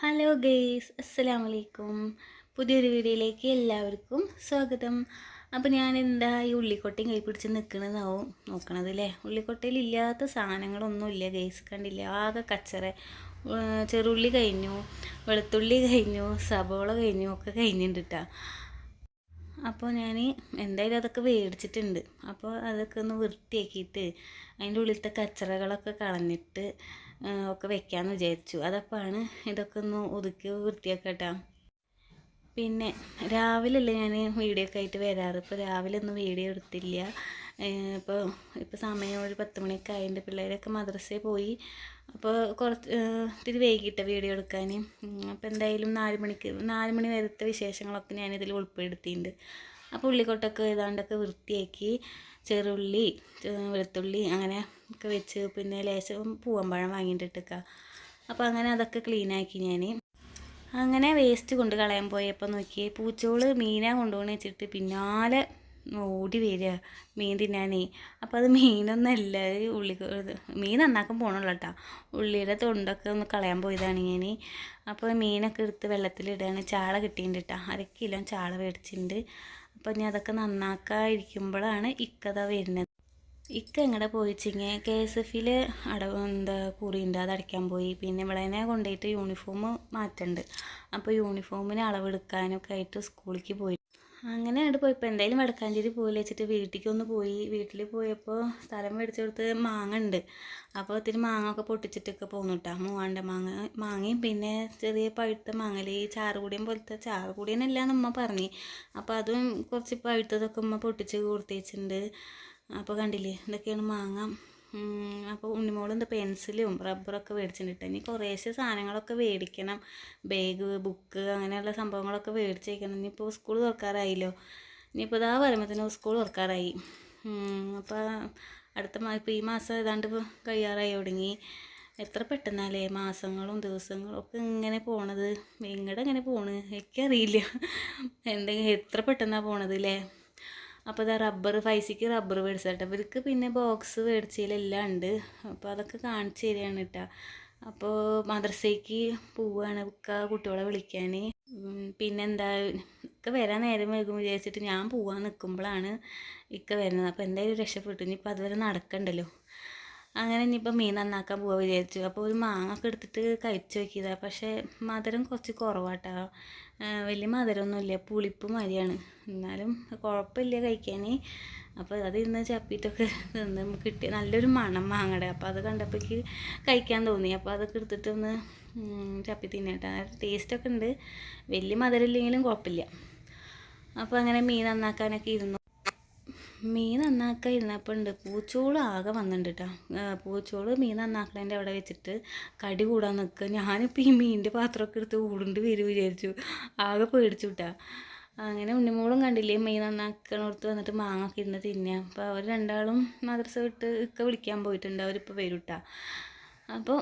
Hello guys, അസ്സലാമു അലൈക്കും. പുതിയൊരു വീഡിയോയിലേക്ക് എല്ലാവർക്കും സ്വാഗതം. അപ്പോൾ ഞാൻ എന്താ ഈ ഉള്ളിക്കൊട്ടയും കൈ പിടിച്ച് നിൽക്കണമെന്നാവും നോക്കണത് അല്ലേ. ഉള്ളിക്കൊട്ടയിൽ ഇല്ലാത്ത സാധനങ്ങളൊന്നുമില്ല ഗെയ്സ്, കണ്ടില്ല, ആകെ കച്ചറ. ചെറുള്ളി കഴിഞ്ഞു, വെളുത്തുള്ളി കഴിഞ്ഞു, സബോള കഴിഞ്ഞു, ഒക്കെ കഴിഞ്ഞിട്ടുണ്ട് കേട്ടോ. അപ്പോൾ ഞാൻ എന്തായാലും അതൊക്കെ മേടിച്ചിട്ടുണ്ട്. അപ്പോൾ അതൊക്കെ ഒന്ന് വൃത്തിയാക്കിയിട്ട് അതിൻ്റെ ഉള്ളിലത്തെ കച്ചറകളൊക്കെ കളഞ്ഞിട്ട് ഒക്കെ വെക്കാമെന്ന് വിചാരിച്ചു. അതപ്പോഴാണ് ഇതൊക്കെ ഒന്ന് ഒതുക്കി വൃത്തിയാക്കട്ടാ. പിന്നെ രാവിലെ ഞാൻ വീഡിയോ ഒക്കെ ആയിട്ട് വരാറ്. ഇപ്പോൾ രാവിലെ ഒന്നും വീഡിയോ എടുത്തില്ല. ഇപ്പോൾ സമയം ഒരു 10 മണിയൊക്കെ ആയതിൻ്റെ പിള്ളേരൊക്കെ മദ്രസയിൽ പോയി. അപ്പോൾ ഇത്തിരി വൈകിട്ട് വീഡിയോ എടുക്കാൻ. അപ്പോൾ എന്തായാലും 4 മണി വരത്തെ വിശേഷങ്ങളൊക്കെ ഞാനിതിൽ ഉൾപ്പെടുത്തിയിട്ടുണ്ട്. അപ്പോൾ ഉള്ളിക്കൊട്ടൊക്കെ ഏതാണ്ടൊക്കെ വൃത്തിയാക്കി, ചെറുള്ളി, വെളുത്തുള്ളി അങ്ങനെ ഒക്കെ വെച്ച്, പിന്നെ ലേശം പൂവമ്പഴം വാങ്ങിയിട്ടിട്ടൊക്കെ. അപ്പോൾ അങ്ങനെ അതൊക്കെ ക്ലീനാക്കി ഞാൻ. അങ്ങനെ വേസ്റ്റ് കൊണ്ട് കളയാൻ പോയപ്പോൾ നോക്കിയേ, പൂച്ചോള് മീനാ കൊണ്ടുപോകണമെന്ന് വെച്ചിട്ട് പിന്നാലെ ഓടി വരിക മീൻ തിന്നാനേ. അപ്പോൾ അത് മീനൊന്നല്ല, മീൻ നന്നാക്കാൻ പോകണല്ലോ കേട്ടോ. ഉള്ളിയുടെ തൊണ്ടൊക്കെ ഒന്ന് കളയാൻ പോയതാണ് ഞാൻ. അപ്പോൾ മീനൊക്കെ എടുത്ത് വെള്ളത്തിലിടുകയാണ്. ചാള കിട്ടിയിട്ടുണ്ട് കേട്ടോ, 1 കിലോ ചാള മേടിച്ചിട്ടുണ്ട്. അപ്പോൾ ഞാൻ അതൊക്കെ നന്നാക്കാതിരിക്കുമ്പോഴാണ് ഇക്കഥ വരുന്നത്. ഇക്ക എങ്ങടെ പോയിച്ചിങ്ങ KSF-ൽ കുറിയുണ്ട്, അത് അടയ്ക്കാൻ പോയി. പിന്നെ ഇവളെന്നെ കൊണ്ടുപോയിട്ട് യൂണിഫോം മാറ്റുന്നുണ്ട്. അപ്പോൾ യൂണിഫോമിന് അളവെടുക്കാനൊക്കെ ആയിട്ട് സ്കൂളിലേക്ക് പോയി. അങ്ങനെ അവിടെ പോയപ്പോൾ എന്തായാലും വടക്കാഞ്ചേരി പോയില്ല വെച്ചിട്ട് വീട്ടിലേക്കൊന്ന് പോയി. വീട്ടിൽ പോയപ്പോൾ സ്ഥലം മേടിച്ചു കൊടുത്ത് മാങ്ങ ഉണ്ട്. അപ്പോൾ ഇത്തിരി മാങ്ങ ഒക്കെ പൊട്ടിച്ചിട്ടൊക്കെ പോന്നു കേട്ടോ. മൂവാണ്ട മാങ്ങയും പിന്നെ ചെറിയ പഴുത്ത മാങ്ങയിൽ ഈ ചാറുകൂടിയും പോലത്തെ ചാറുകൂടിയനല്ല എന്നമ്മ പറഞ്ഞു. അപ്പോൾ അതും കുറച്ച് പഴുത്തതൊക്കെ ഉമ്മ പൊട്ടിച്ച് കൊടുത്തേച്ചിട്ടുണ്ട്. അപ്പോൾ കണ്ടില്ലേ, ഇതൊക്കെയാണ് മാങ്ങ. അപ്പോൾ ഉണ്ണിമോൾ എന്താ പെൻസിലും റബ്ബറൊക്കെ മേടിച്ചിട്ടുണ്ട്. ഇനി കുറേശ്ശെ സാധനങ്ങളൊക്കെ മേടിക്കണം. ബാഗ്, ബുക്ക്, അങ്ങനെയുള്ള സംഭവങ്ങളൊക്കെ മേടിച്ച് വയ്ക്കണം. ഇനിയിപ്പോൾ സ്കൂൾ തുറക്കാറായില്ലോ. ഇനിയിപ്പോൾ ഇതാ വരുമ്പോഴത്തേനും സ്കൂൾ തുറക്കാറായി. അപ്പോൾ ഇപ്പോൾ ഈ മാസം ഏതാണ്ട് കഴിയാറായി തുടങ്ങി. എത്ര പെട്ടെന്നല്ലേ മാസങ്ങളും ദിവസങ്ങളും ഒക്കെ ഇങ്ങനെ പോണത്. ഇങ്ങോട്ട് എങ്ങനെ പോണ് എനിക്കറിയില്ല. എത്ര പെട്ടെന്നാണ് പോണത് അല്ലേ. അപ്പോൾ ഇതാ റബ്ബർ, ഫൈസിക്ക് റബ്ബർ മേടിച്ചിട്ട് ഇവർക്ക് പിന്നെ ബോക്സ് മേടിച്ചതിലെല്ലാം ഉണ്ട്. അപ്പോൾ അതൊക്കെ കാണിച്ച് തരികയാണ് കേട്ടോ. അപ്പോൾ മദ്രസയ്ക്ക് പോവുകയാണ് കുട്ടികളെ വിളിക്കാൻ. പിന്നെന്താ, ഇക്ക വരാൻ നേരം വൈകും വിചാരിച്ചിട്ട് ഞാൻ പോകാൻ നിൽക്കുമ്പോഴാണ് ഇക്ക വരുന്നത്. അപ്പോൾ എന്തായാലും രക്ഷപ്പെട്ടു. ഇനിയിപ്പോൾ അതുവരെ നടക്കണ്ടല്ലോ. അങ്ങനെ ഇനിയിപ്പോൾ മീൻ നന്നാക്കാൻ പോകാൻ വിചാരിച്ചു. അപ്പോൾ ഒരു മാങ്ങ ഒക്കെ എടുത്തിട്ട് കഴിച്ചു നോക്കിയതാണ്. പക്ഷേ മധുരം കുറച്ച് കുറവാട്ടോ. വലിയ മധുരമൊന്നുമില്ല, പുളിപ്പ് മതിയാണ്. എന്നാലും കുഴപ്പമില്ല കഴിക്കാൻ. അപ്പോൾ അത് ഇന്ന് ചപ്പിയിട്ടൊക്കെ നിന്ന് കിട്ടിയ നല്ലൊരു മണം മാങ്ങയുടെ. അപ്പോൾ അത് കണ്ടപ്പോഴേക്ക് കഴിക്കാൻ തോന്നി. അപ്പോൾ അതൊക്കെ എടുത്തിട്ടൊന്ന് ചപ്പി തിന്നേട്ടാ. ടേസ്റ്റൊക്കെ ഉണ്ട്, വലിയ മധുരമില്ലെങ്കിലും കുഴപ്പമില്ല. അപ്പോൾ അങ്ങനെ മീൻ നന്നാക്കാനൊക്കെ ഇരുന്നു. മീൻ നന്നാക്കാൻ ഇരുന്നപ്പോൾ ഉണ്ട് പൂച്ചോള് ആകെ വന്നിട്ടുണ്ട് കേട്ടോ. പൂച്ചോള് മീൻ നന്നാക്കണതിൻ്റെ അവിടെ വെച്ചിട്ട് കടി കൂടാൻ നിൽക്കുക. ഞാനിപ്പോൾ ഈ മീനിൻ്റെ പാത്രമൊക്കെ എടുത്ത് ഊടുണ്ട് വരും വിചാരിച്ചു. ആകെ പേടിച്ചു വിട്ടാ. അങ്ങനെ ഉണ്ണിമോളും കണ്ടില്ലേ മീൻ നന്നാക്കണോടത്ത് വന്നിട്ട് മാങ്ങ ഒക്കെ ഇരുന്ന് തിന്നുക. അപ്പോൾ അവർ രണ്ടാളും മദ്രസ വിട്ട് ഇക്ക വിളിക്കാൻ പോയിട്ടുണ്ട്. അവരിപ്പോൾ വരും കേട്ടോ. അപ്പോൾ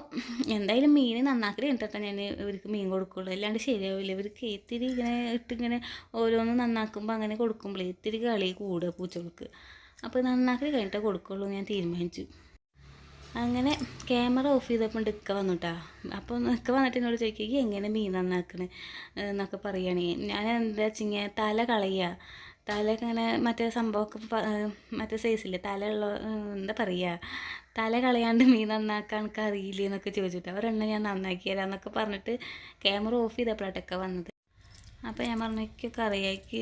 എന്തായാലും മീൻ നന്നാക്കൽ കണ്ടിട്ടാ ഞാൻ ഇവർക്ക് മീൻ കൊടുക്കുള്ളൂ, അല്ലാണ്ട് ശരിയാവില്ല. ഇവർക്ക് ഇത്തിരി ഇങ്ങനെ ഇട്ടിങ്ങനെ ഓരോന്ന് നന്നാക്കുമ്പോൾ അങ്ങനെ കൊടുക്കുമ്പോഴേ ഇത്തിരി കളി കൂടുക പൂച്ചകൾക്ക്. അപ്പോൾ നന്നാക്കൽ കഴിഞ്ഞിട്ടേ കൊടുക്കുള്ളൂ ഞാൻ തീരുമാനിച്ചു. അങ്ങനെ ക്യാമറ ഓഫ് ചെയ്തപ്പോൾ ഇക്ക വന്നു കേട്ടോ. അപ്പോൾ ഇക്ക വന്നിട്ട് എന്നോട് ചോദിക്കുക എങ്ങനെ മീൻ നന്നാക്കണേ എന്നൊക്കെ പറയുകയാണേ. ഞാൻ എന്താ വെച്ചിങ്ങനെ തല കളയുക, തലയൊക്കെ ഇങ്ങനെ മറ്റേ സംഭവമൊക്കെ മറ്റേ സൈസില്ലേ തലയുള്ള, എന്താ പറയുക, തല കളയാണ്ട് മീൻ നന്നാക്കാൻ എനിക്ക് അറിയില്ലേ എന്നൊക്കെ ചോദിച്ചിട്ട് ഒരെണ്ണം ഞാൻ നന്നാക്കി തരാമെന്നൊക്കെ പറഞ്ഞിട്ട് ക്യാമറ ഓഫ് ചെയ്തപ്പോഴാട്ടൊക്കെ വന്നത്. അപ്പോൾ ഞാൻ പറഞ്ഞു എനിക്കൊക്കെ അറിയാം, എനിക്ക്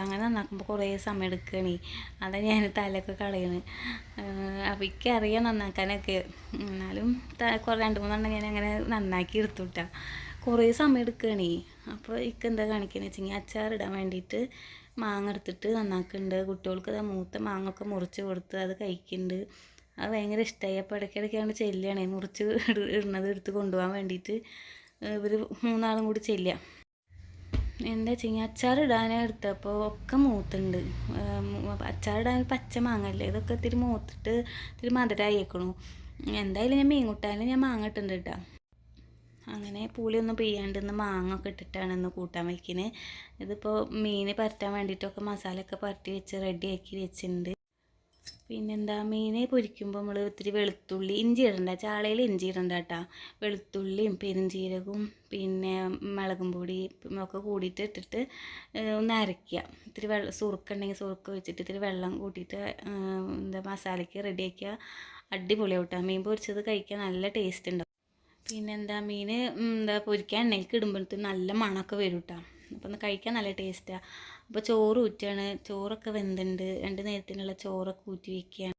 അങ്ങനെ നന്നാക്കുമ്പോൾ കുറേ സമയം എടുക്കുകയാണ്, അതാണ് ഞാൻ തലയൊക്കെ കളയണ്. അപ്പോൾ എനിക്കറിയാം നന്നാക്കാനൊക്കെ. എന്നാലും 2-3 ഞാൻ അങ്ങനെ നന്നാക്കി എടുത്തു വിട്ടാ. കുറേ സമയം എടുക്കുകയാണ്. അപ്പോൾ എന്താ കാണിക്കുകയെന്ന് വെച്ചെങ്കിൽ അച്ചാറിടാൻ വേണ്ടിയിട്ട് മാങ്ങ എടുത്തിട്ട് നന്നാക്കുന്നുണ്ട്. കുട്ടികൾക്ക് മൂത്ത മാങ്ങ ഒക്കെ മുറിച്ച് കൊടുത്ത് അത് കഴിക്കുന്നുണ്ട്. അത് ഭയങ്കര ഇഷ്ടമായി. അപ്പോൾ ഇടയ്ക്കിടയ്ക്കാണ് ചെല്ലുകയാണേ, മുറിച്ച് ഇടുന്നത് എടുത്ത് കൊണ്ടുപോകാൻ വേണ്ടിയിട്ട് ഇവർ 3 കൂടി ചെല്ലുക. എന്താ വെച്ചാൽ അച്ചാറിടാൻ എടുത്തപ്പോൾ ഒക്കെ മൂത്തുണ്ട്. അച്ചാറിടാൻ പച്ച മാങ്ങല്ലേ, ഇതൊക്കെ ഇത്തിരി മൂത്തിട്ട് ഇത്തിരി മധുരമായേക്കണു. എന്തായാലും ഞാൻ മീൻ കൂട്ടാനും ഞാൻ മാങ്ങ ഇട്ടുണ്ട് കേട്ടോ. അങ്ങനെ പുളിയൊന്നും പെയ്യാണ്ടെന്ന് മാങ്ങ ഒക്കെ ഇട്ടിട്ടാണ് ഇന്ന് കൂട്ടാൻ വയ്ക്കുന്നത്. ഇതിപ്പോൾ മീൻ പരട്ടാൻ വേണ്ടിയിട്ടൊക്കെ മസാലയൊക്കെ പരട്ടി വെച്ച് റെഡിയാക്കി വെച്ചിട്ടുണ്ട്. പിന്നെന്താ മീൻ പൊരിക്കുമ്പോൾ നമ്മൾ ഇത്തിരി വെളുത്തുള്ളി ഇഞ്ചി ഇടണ്ട, ചാളയിൽ ഇഞ്ചി ഇടണ്ട കേട്ടോ. വെളുത്തുള്ളിയും പെരുംജീരകവും പിന്നെ മുളകും പൊടി ഒക്കെ കൂടിയിട്ട് ഇട്ടിട്ട് ഒന്ന് അരയ്ക്കുക. ഇത്തിരി സുറുക്കുണ്ടെങ്കിൽ സുറുക്ക് വെച്ചിട്ട് ഇത്തിരി വെള്ളം കൂട്ടിയിട്ട് എന്താ മസാലയ്ക്ക് റെഡിയാക്കുക. അടിപൊളിയാവും കേട്ടോ. മീൻ പൊരിച്ചത് കഴിക്കാൻ നല്ല ടേസ്റ്റ് ഉണ്ടാവും. പിന്നെന്താ മീൻ പൊരിക്കാൻ എണ്ണയ്ക്ക് ഇടുമ്പോഴത്തേക്കും നല്ല മണമൊക്കെ വരും കേട്ടോ. അപ്പോൾ ഒന്ന് കഴിക്കാൻ നല്ല ടേസ്റ്റാണ്. അപ്പോൾ ചോറ് ഊറ്റുകയാണ്. ചോറൊക്കെ വെന്തുണ്ട്. 2 നേരത്തിനുള്ള ചോറൊക്കെ ഊറ്റി വയ്ക്കുകയാണ്.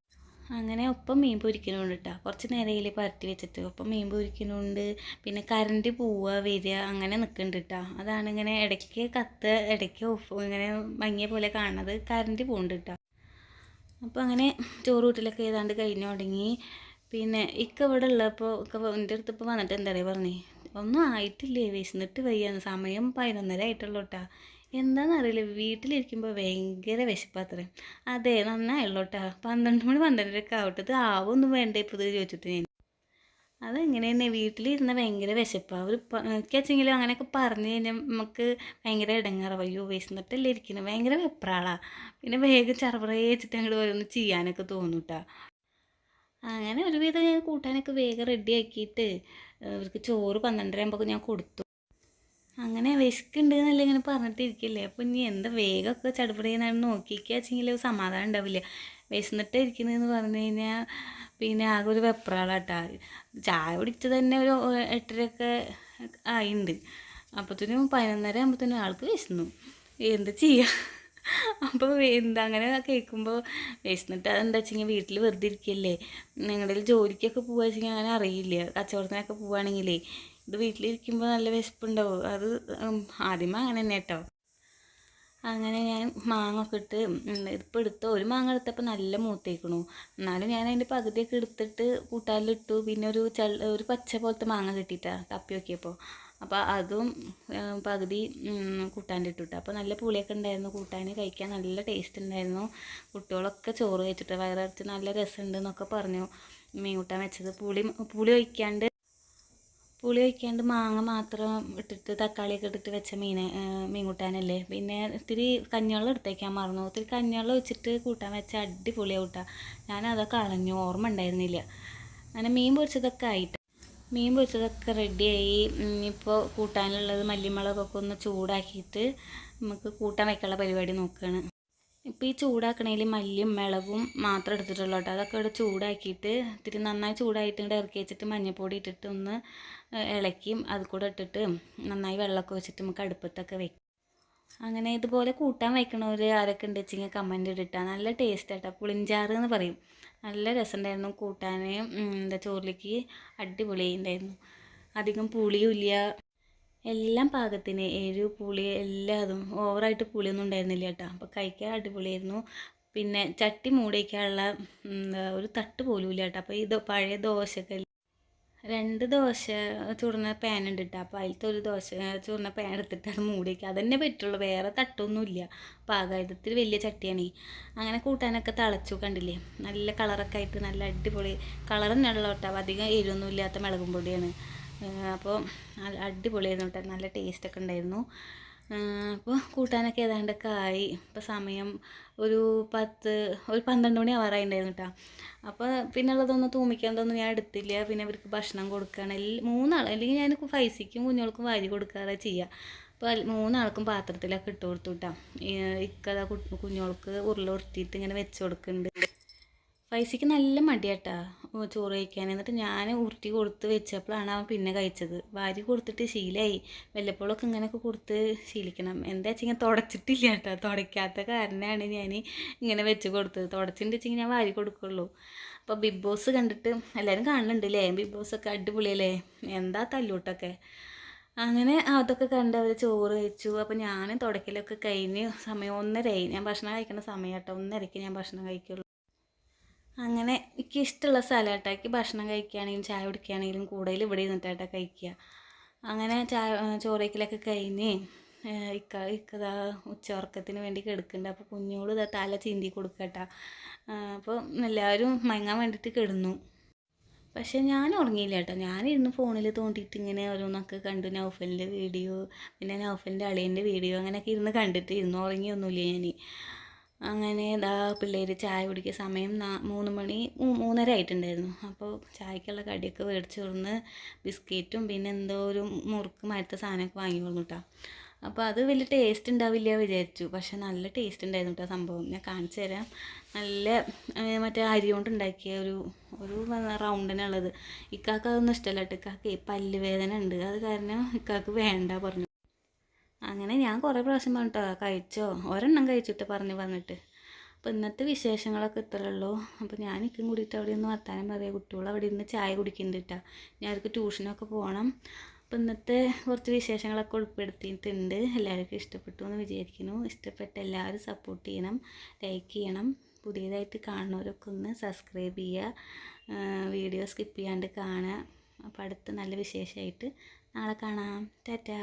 അങ്ങനെ ഒപ്പം മീൻ പൊരിക്കുന്നുണ്ട് കേട്ടോ. കുറച്ച് നേരയിൽ പരത്തി വെച്ചിട്ട് ഒപ്പം മീൻ പൊരിക്കുന്നുണ്ട്. പിന്നെ കറണ്ട് പോവുക വരിക അങ്ങനെ നിൽക്കുന്നുണ്ട് കേട്ടോ. അതാണ് ഇങ്ങനെ ഇടയ്ക്ക് കത്ത് ഇടയ്ക്ക് ഓഫ് ഇങ്ങനെ മങ്ങിയ പോലെ കാണുന്നത്. കറണ്ട് പോകുന്നുണ്ട് കേട്ടോ. അപ്പോൾ അങ്ങനെ ചോറ് ഊറ്റലൊക്കെ ഏതാണ്ട് കഴിഞ്ഞു തുടങ്ങി. പിന്നെ ഇവിടെ ഉള്ളപ്പോൾ എൻ്റെ അടുത്ത് ഇപ്പോൾ വന്നിട്ട് എന്താ പറയുക പറഞ്ഞേ, ഒന്നും ആയിട്ടില്ലേ, വിശന്നിട്ട് വയ്യാന്ന്. സമയം 11:30 ആയിട്ടുള്ളൂ കേട്ടോ. എന്താണെന്നറിയില്ല, വീട്ടിലിരിക്കുമ്പോൾ ഭയങ്കര വിശപ്പാത്രേ. അതെ, നന്നായുള്ളൂ കേട്ടോ. 12 മണി 12:30 ആവട്ടെ. ഇത് ആവൊന്നും വേണ്ടേ ഇപ്പോൾ ഇത് ചോദിച്ചിട്ട് ഞാൻ. അതെങ്ങനെ തന്നെ വീട്ടിലിരുന്ന ഭയങ്കര വിശപ്പാണ്. എനിക്കെച്ചെങ്കിലും അങ്ങനെയൊക്കെ പറഞ്ഞു കഴിഞ്ഞാൽ നമുക്ക് ഭയങ്കര ഇടങ്ങാറാവും. അയ്യോ വിശന്നിട്ടല്ലേ ഇരിക്കുന്നത്, ഭയങ്കര വെപ്രാളാണ്. പിന്നെ വേഗം ചറപറേ വെച്ചിട്ട് അങ്ങോട്ട് ഓരോന്ന് ചെയ്യാനൊക്കെ തോന്നും കേട്ടോ. അങ്ങനെ ഒരുവിധം ഞാൻ കൂട്ടാനൊക്കെ വേഗം റെഡി ആക്കിയിട്ട് അവർക്ക് ചോറ് 12:30 ആകുമ്പോൾ ഞാൻ കൊടുത്തു. അങ്ങനെ വിശക്കുണ്ട് എന്നല്ല ഇങ്ങനെ പറഞ്ഞിട്ടിരിക്കില്ലേ. അപ്പോൾ ഇനി എന്താ വേഗമൊക്കെ ചടപടയെന്നാണ് നോക്കിക്കാച്ചെങ്കിൽ സമാധാനം ഉണ്ടാവില്ല. വിശന്നിട്ട് ഇരിക്കുന്നതെന്ന് പറഞ്ഞു കഴിഞ്ഞാൽ പിന്നെ ആകെ ഒരു വെപ്രാളാട്ടാ. ചായ കുടിച്ചത് തന്നെ ഒരു 8:30 ആയിട്ടുണ്ട്. അപ്പോഴത്തേനും 11:30 ആകുമ്പോഴത്തേനും ആൾക്ക് വിശന്നു. എന്താ ചെയ്യുക. അപ്പോൾ എന്താ അങ്ങനെ കേൾക്കുമ്പോൾ വിശന്നിട്ട് അതെന്താ വെച്ചെങ്കിൽ വീട്ടിൽ വെറുതെ ഇരിക്കുകയല്ലേ, നിങ്ങളുടെ ജോലിക്കൊക്കെ പോകുക വെച്ചെങ്കിൽ അങ്ങനെ അറിയില്ല. കച്ചവടത്തിനൊക്കെ പോവുകയാണെങ്കിലേ ഇത് വീട്ടിലിരിക്കുമ്പോൾ നല്ല വിശപ്പുണ്ടാവും. അത് ആദ്യമേ അങ്ങനെ തന്നെ കേട്ടോ. അങ്ങനെ ഞാൻ മാങ്ങ ഒക്കെ ഇട്ട് ഇപ്പോൾ എടുത്ത ഒരു മാങ്ങ എടുത്തപ്പോൾ നല്ല മൂത്തേക്കണു. എന്നാലും ഞാൻ അതിൻ്റെ പകുതിയൊക്കെ എടുത്തിട്ട് കൂട്ടാനിലിട്ടു. പിന്നെ ഒരു പച്ച പോലത്തെ മാങ്ങ കിട്ടിയിട്ടാണ് തപ്പി നോക്കിയപ്പോൾ. അപ്പോൾ അതും പകുതി കൂട്ടാനിലിട്ടു കേട്ടോ. അപ്പോൾ നല്ല പുളിയൊക്കെ ഉണ്ടായിരുന്നു. കൂട്ടാൻ കഴിക്കാൻ നല്ല ടേസ്റ്റ് ഉണ്ടായിരുന്നു. കുട്ടികളൊക്കെ ചോറ് കഴിച്ചിട്ട് വയറിറച്ച് നല്ല രസമുണ്ട് എന്നൊക്കെ പറഞ്ഞു. മീൻ കൂട്ടാൻ വെച്ചത് പുളി ഒഴിക്കാണ്ട് മാങ്ങ മാത്രം ഇട്ടിട്ട് തക്കാളിയൊക്കെ ഇട്ടിട്ട് വെച്ച മീൻ കൂട്ടാനല്ലേ. പിന്നെ ഇത്തിരി കഞ്ഞിവെള്ളം എടുത്തേക്കാൻ മറന്നു. ഇത്തിരി കഞ്ഞിവെള്ളം ഒഴിച്ചിട്ട് കൂട്ടാൻ വെച്ച അടിപൊളിയാവും കേട്ടോ. ഞാനതൊക്കെ കളഞ്ഞു, ഓർമ്മ ഉണ്ടായിരുന്നില്ല. അങ്ങനെ മീൻ പൊരിച്ചതൊക്കെ റെഡിയായി. ഇപ്പോൾ കൂട്ടാനുള്ളത് മല്ലിമുളകൊക്കെ ഒന്ന് ചൂടാക്കിയിട്ട് നമുക്ക് കൂട്ടാൻ വയ്ക്കാനുള്ള പരിപാടി നോക്കുകയാണ്. ഇപ്പോൾ ഈ ചൂടാക്കണേൽ മല്ലിയും മുളകും മാത്രം എടുത്തിട്ടുള്ളൂ കേട്ടോ. അതൊക്കെ ഇവിടെ ചൂടാക്കിയിട്ട് ഇത്തിരി നന്നായി ചൂടായിട്ട് ഇങ്ങോട്ട് ഇറക്കി വെച്ചിട്ട് മഞ്ഞൾപ്പൊടി ഇട്ടിട്ട് ഒന്ന് ഇളക്കിയും അത് കൂടെ ഇട്ടിട്ട് നന്നായി വെള്ളമൊക്കെ വെച്ചിട്ട് നമുക്ക് അടുപ്പത്തൊക്കെ വെക്കും. അങ്ങനെ ഇതുപോലെ കൂട്ടാൻ വയ്ക്കണവർ ആരൊക്കെ ഉണ്ട് വെച്ചെങ്കിൽ കമൻറ്റ് ഇട്ടിട്ടാൽ നല്ല ടേസ്റ്റ് ആട്ടോ. പുളിഞ്ചാറ് എന്ന് പറയും. നല്ല രസമുണ്ടായിരുന്നു കൂട്ടാൻ. ചോറിലേക്ക് അടിപൊളി ഉണ്ടായിരുന്നു. അധികം പുളിയും ഇല്ല, എല്ലാം പാകത്തിന് എരിവ് പുളി എല്ലാതും ഓവറായിട്ട് പുളിയൊന്നും ഉണ്ടായിരുന്നില്ല കേട്ടോ. അപ്പോൾ കഴിക്കാൻ അടിപൊളിയായിരുന്നു. പിന്നെ ചട്ടി മൂടിക്കാനുള്ള ഒരു തട്ട് പോലും ഇല്ല കേട്ടോ. അപ്പോൾ ഇത് പഴയ ദോശക്കല്ല് 2 ദോശ ചുടുന്ന പാൻ ഉണ്ട് കേട്ടോ. അപ്പോൾ അതിലത്തെ ഒരു ദോശ ചുടുന്ന പാൻ എടുത്തിട്ട് അത് മൂടിക്കുക, അതന്നെ പറ്റുള്ളൂ. വേറെ തട്ടൊന്നുമില്ല. പാകത്തിന് വലിയ ചട്ടിയാണ്. അങ്ങനെ കൂട്ടാനൊക്കെ തിളച്ചു കണ്ടില്ലേ. നല്ല കളറൊക്കെ ആയിട്ട് നല്ല അടിപൊളി കളർ തന്നെയുള്ള കേട്ടോ. അധികം എരിവൊന്നും ഇല്ലാത്ത മുളകും പൊടിയാണ്. അപ്പോൾ അടിപൊളിയായിരുന്നു കേട്ടോ. നല്ല ടേസ്റ്റൊക്കെ ഉണ്ടായിരുന്നു. അപ്പോൾ കൂട്ടാനൊക്കെ ഏതാണ്ടൊക്കെ ആയി. ഇപ്പോൾ സമയം ഒരു 12 മണി ആവാറായിട്ടുണ്ടായിരുന്നു കേട്ടോ. അപ്പോൾ പിന്നെ ഉള്ളതൊന്നും തൂമിക്കേണ്ടതൊന്നും ഞാൻ എടുത്തില്ല. പിന്നെ അവർക്ക് ഭക്ഷണം കൊടുക്കുകയാണ്. 3 ആൾ, അല്ലെങ്കിൽ ഞാൻ ഫൈസിക്കും കുഞ്ഞുങ്ങൾക്കും വാരി കൊടുക്കാറ് ചെയ്യുക. അപ്പോൾ 3 ആൾക്കും പാത്രത്തിലൊക്കെ ഇട്ട് കൊടുത്തു കേട്ടോ. ഇക്കതാ കുഞ്ഞുങ്ങൾക്ക് ഉരുള ഉരുട്ടിയിട്ട് ഇങ്ങനെ വെച്ച് കൊടുക്കുന്നുണ്ട്. ഫൈസിക്ക് നല്ല മടിയാട്ടാ ചോറ് കഴിക്കാൻ. എന്നിട്ട് ഞാൻ ഉരുട്ടി കൊടുത്ത് വെച്ചപ്പോഴാണ് അവൻ പിന്നെ കഴിച്ചത്. വാരി കൊടുത്തിട്ട് ശീലമായി. വല്ലപ്പോഴൊക്കെ ഇങ്ങനെയൊക്കെ കൊടുത്ത് ശീലിക്കണം. എന്താ വെച്ചെങ്കിൽ തുടച്ചിട്ടില്ല കേട്ടോ. തുടയ്ക്കാത്ത കാരണമാണ് ഞാൻ ഇങ്ങനെ വെച്ച് കൊടുത്തത്. തുടച്ചിട്ട് വെച്ചെങ്കിൽ ഞാൻ വാരി കൊടുക്കുള്ളൂ. അപ്പോൾ ബിഗ് ബോസ് കണ്ടിട്ട് എല്ലാവരും കാണുന്നുണ്ട് അല്ലേ. ബിഗ് ബോസൊക്കെ അടിപൊളിയല്ലേ. എന്താ തല്ലൂട്ടൊക്കെ. അങ്ങനെ അതൊക്കെ കണ്ട് അവർ ചോറ് കഴിച്ചു. അപ്പോൾ ഞാൻ തുടക്കലൊക്കെ കഴിഞ്ഞ് സമയം 1:30 ഞാൻ ഭക്ഷണം കഴിക്കേണ്ട സമയം കേട്ടോ. 1:30 ഞാൻ ഭക്ഷണം കഴിക്കുള്ളൂ. അങ്ങനെ എനിക്ക് ഇഷ്ടമുള്ള സ്ഥലമാട്ടോ. എനിക്ക് ഭക്ഷണം കഴിക്കുകയാണെങ്കിലും ചായ കുടിക്കുകയാണെങ്കിലും കൂടുതൽ ഇവിടെ ഇരുന്നിട്ടാട്ടോ കഴിക്കുക. അങ്ങനെ ചോറ് കഴിക്കലൊക്കെ കഴിഞ്ഞ് ഇക്കതാ ഉച്ചയുറക്കത്തിന് വേണ്ടി കിടക്കുന്നുണ്ട്. അപ്പോൾ കുഞ്ഞോള് ഇതാ തല ചീന്തി കൊടുക്കട്ടോ. അപ്പോൾ എല്ലാവരും മയങ്ങാൻ വേണ്ടിയിട്ട് കിടന്നു. പക്ഷേ ഞാൻ ഉറങ്ങിയില്ല കേട്ടോ. ഞാനിരുന്ന് ഫോണിൽ തോണ്ടിയിട്ട് ഇങ്ങനെ ഓരോന്നൊക്കെ കണ്ടു. നൗഫലിൻ്റെ വീഡിയോ, പിന്നെ നൗഫലിൻ്റെ അളിയൻ്റെ വീഡിയോ, അങ്ങനെയൊക്കെ ഇരുന്ന് കണ്ടിട്ട് ഉറങ്ങിയൊന്നുമില്ല ഞാൻ. അങ്ങനെ ഇതാ പിള്ളേർ ചായ കുടിക്കുക സമയം 3 മണി 3:30 ആയിട്ടുണ്ടായിരുന്നു. അപ്പോൾ ചായക്കുള്ള കടിയൊക്കെ മേടിച്ച് കൊടുന്ന് ബിസ്ക്കറ്റും പിന്നെ എന്തോ ഒരു മുറുക്ക് മരത്തെ സാധനമൊക്കെ വാങ്ങി കൊടുന്നു കേട്ടോ. അപ്പോൾ അത് വലിയ ടേസ്റ്റ് ഉണ്ടാവില്ല വിചാരിച്ചു, പക്ഷെ നല്ല ടേസ്റ്റ് ഉണ്ടായിരുന്നു കേട്ടോ സംഭവം. ഞാൻ കാണിച്ചു തരാം. നല്ല മറ്റേ അരി കൊണ്ട് ഉണ്ടാക്കിയ ഒരു റൗണ്ടിനുള്ളത്. ഇക്കാക്ക് അതൊന്നും ഇഷ്ടമല്ല കേട്ടോ. ഇക്കാക്ക് പല്ല് വേദന ഉണ്ട്, അത് കാരണം ഇക്കാക്ക് വേണ്ട പറഞ്ഞു. അങ്ങനെ ഞാൻ കുറേ പ്രാവശ്യം പറഞ്ഞിട്ടോ കഴിച്ചോ, ഒരെണ്ണം കഴിച്ചിട്ട് പറഞ്ഞിട്ട്. അപ്പോൾ ഇന്നത്തെ വിശേഷങ്ങളൊക്കെ ഇത്രയേ ഉള്ളൂ. അപ്പോൾ ഞാനിക്കും കൂടിയിട്ട് അവിടെ നിന്ന് വർത്താനം പറയാം. കുട്ടികൾ അവിടെ ഇരുന്ന് ചായ കുടിക്കുന്നുണ്ട് കേട്ടോ. ഞാൻ അവർക്ക് ട്യൂഷനൊക്കെ പോകണം. അപ്പോൾ ഇന്നത്തെ കുറച്ച് വിശേഷങ്ങളൊക്കെ ഉൾപ്പെടുത്തിയിട്ടുണ്ട്. എല്ലാവർക്കും ഇഷ്ടപ്പെട്ടു എന്ന് വിചാരിക്കുന്നു. ഇഷ്ടപ്പെട്ട എല്ലാവരും സപ്പോർട്ട് ചെയ്യണം, ലൈക്ക് ചെയ്യണം. പുതിയതായിട്ട് കാണുന്നവരൊക്കെ ഒന്ന് സബ്സ്ക്രൈബ് ചെയ്യുക, വീഡിയോ സ്കിപ്പ് ചെയ്യാണ്ട് കാണുക. അപ്പോൾ അടുത്ത നല്ല വിശേഷമായിട്ട് നാളെ കാണാം. ടാറ്റാ.